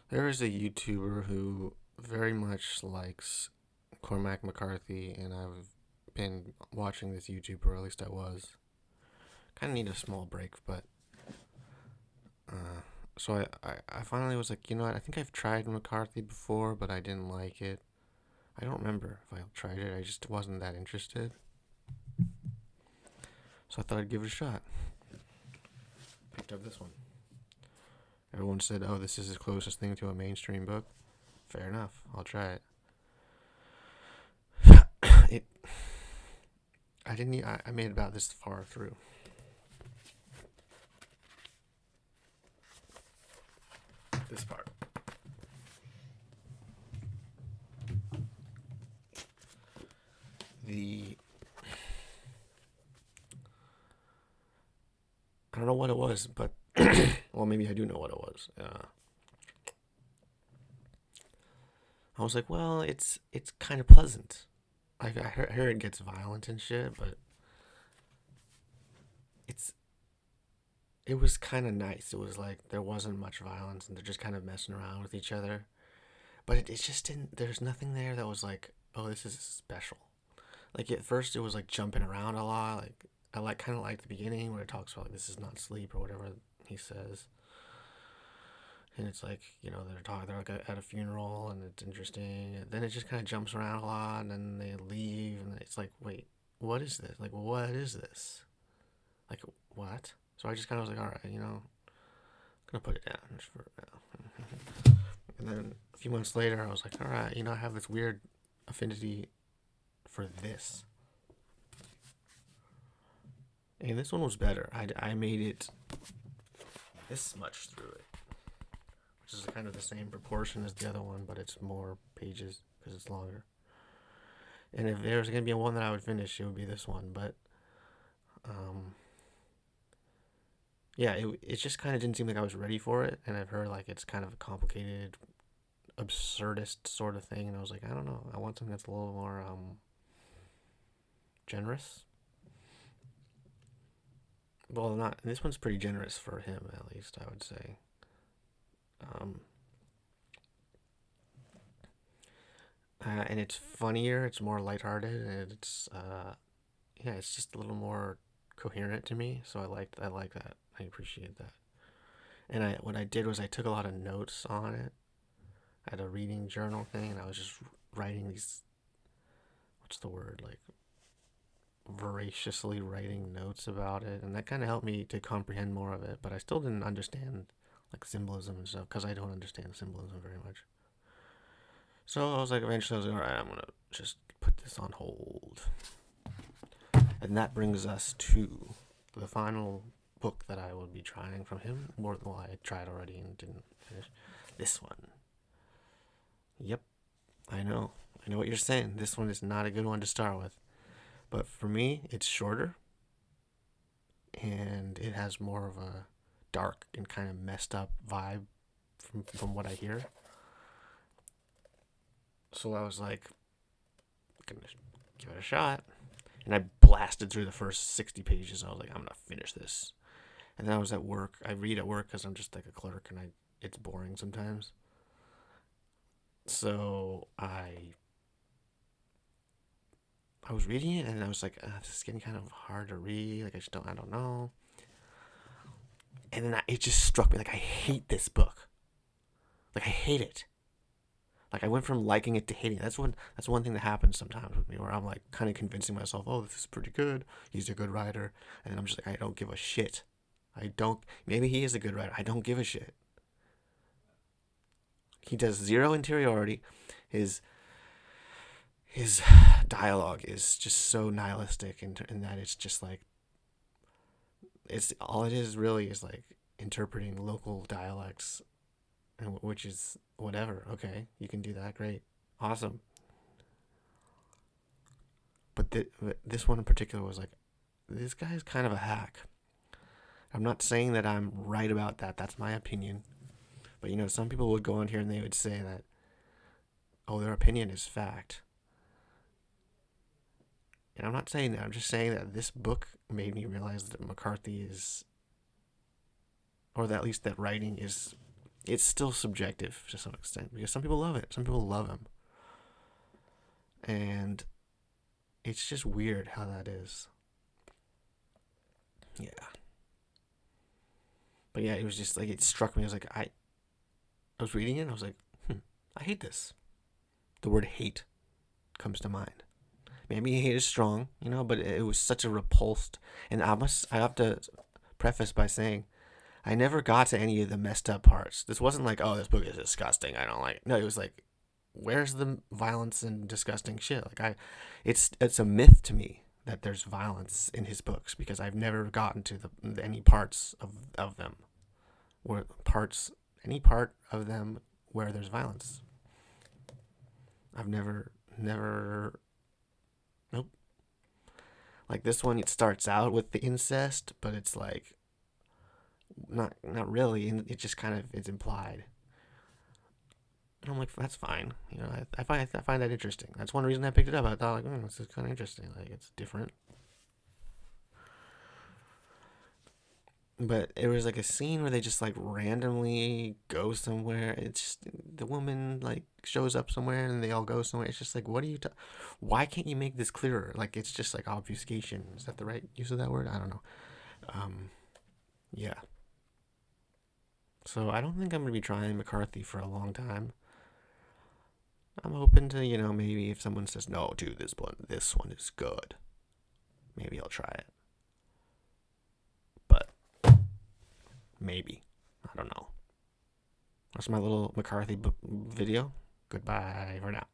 There is a YouTuber who very much likes Cormac McCarthy, and I've been watching this YouTuber, or at least I was. Kind of need a small break, but uh, so I finally was like, you know what? I think I've tried McCarthy before, but I didn't like it. I don't remember if I tried it. I just wasn't that interested. So I thought I'd give it a shot. Picked up this one. Everyone said, "Oh, this is the closest thing to a mainstream book." Fair enough. I'll try it. it I didn't. I made it about this far through. This part. The I don't know what it was, but well, maybe I do know what it was. I was like, well, it's kind of pleasant. I heard it gets violent and shit, but it's it was kind of nice. It was like there wasn't much violence, and they're just kind of messing around with each other. But it just didn't. There's nothing there that was like, oh, this is special. Like at first, it was like jumping around a lot. Like I like kind of like the beginning where it talks about like this is not sleep or whatever he says, and it's like they're like at a funeral and it's interesting. And then it just kind of jumps around a lot, and then they leave, and it's like, wait, what is this? Like, what is this? Like, what? So I just kind of was like, all right, I'm gonna put it down just for now. And then a few months later, I was like, all right, I have this weird affinity for this. And this one was better. I made it this much through it, which is kind of the same proportion as the other one, but it's more pages because it's longer. And if there was going to be one that I would finish, it would be this one. But um, yeah, it just kind of didn't seem like I was ready for it. And I've heard like it's kind of a complicated, absurdist sort of thing. And I was like, I don't know. I want something that's a little more generous. Well, not this one's pretty generous for him, at least I would say. Um, and it's funnier. It's more lighthearted, and it's yeah, it's just a little more coherent to me. So I like that. I appreciate that. And I what I did was I took a lot of notes on it. I had a reading journal thing, and I was just writing these. What's the word like? Voraciously writing notes about it, and that kind of helped me to comprehend more of it. But I still didn't understand like symbolism and stuff because I don't understand symbolism very much. So I was like, eventually, I was like, all right, I'm gonna just put this on hold. And that brings us to the final book that I will be trying from him. Well, I tried already and didn't finish. This one. Yep, I know. I know what you're saying. This one is not a good one to start with. But for me, it's shorter and it has more of a dark and kind of messed up vibe from what I hear. So I was like, gonna give it a shot. And I blasted through the first 60 pages. I was like, I'm gonna finish this. And then I was at work. I read at work because I'm just like a clerk, and it's boring sometimes. So I was reading it, and I was like, this is getting kind of hard to read. Like I don't know. And then it just struck me like I hate this book. Like I hate it. Like I went from liking it to hating it. That's one thing that happens sometimes with me, where I'm like kind of convincing myself, oh, this is pretty good. He's a good writer, and then I'm just like, I don't give a shit. I don't. Maybe he is a good writer. I don't give a shit. He does zero interiority. His his dialogue is just so nihilistic, in that it's just like it's all it is really is like interpreting local dialects, which is whatever. Okay, you can do that. Great, awesome. But this one in particular was like, this guy's kind of a hack. I'm not saying that I'm right about that. That's my opinion. But some people would go on here and they would say that, oh, their opinion is fact. And I'm not saying that. I'm just saying that this book made me realize that McCarthy is, or that at least that writing is it's still subjective to some extent because some people love it. Some people love him. And it's just weird how that is. Yeah. But yeah, it was just like, it struck me. I was like, I was reading it and I was like, I hate this. The word hate comes to mind. Maybe hate is strong, but it was such a repulsed. And I have to preface by saying, I never got to any of the messed up parts. This wasn't like, oh, this book is disgusting, I don't like it. No, it was like, where's the violence and disgusting shit? Like, it's a myth to me that there's violence in his books because I've never gotten to any parts of them any part of them where there's violence. I've never, nope. Like this one, it starts out with the incest, but it's like not really. It just kind of it's implied. And I'm like, that's fine. I find that interesting. That's one reason I picked it up. I thought like, this is kind of interesting. Like it's different. But it was like a scene where they just like randomly go somewhere. It's just the woman like shows up somewhere and they all go somewhere. It's just like, what are you? Why can't you make this clearer? Like it's just like obfuscation. Is that the right use of that word? I don't know. Yeah. So I don't think I'm gonna be trying McCarthy for a long time. I'm open to maybe if someone says no, dude, this one is good. Maybe I'll try it. But maybe. I don't know. That's my little McCarthy video. Goodbye for now.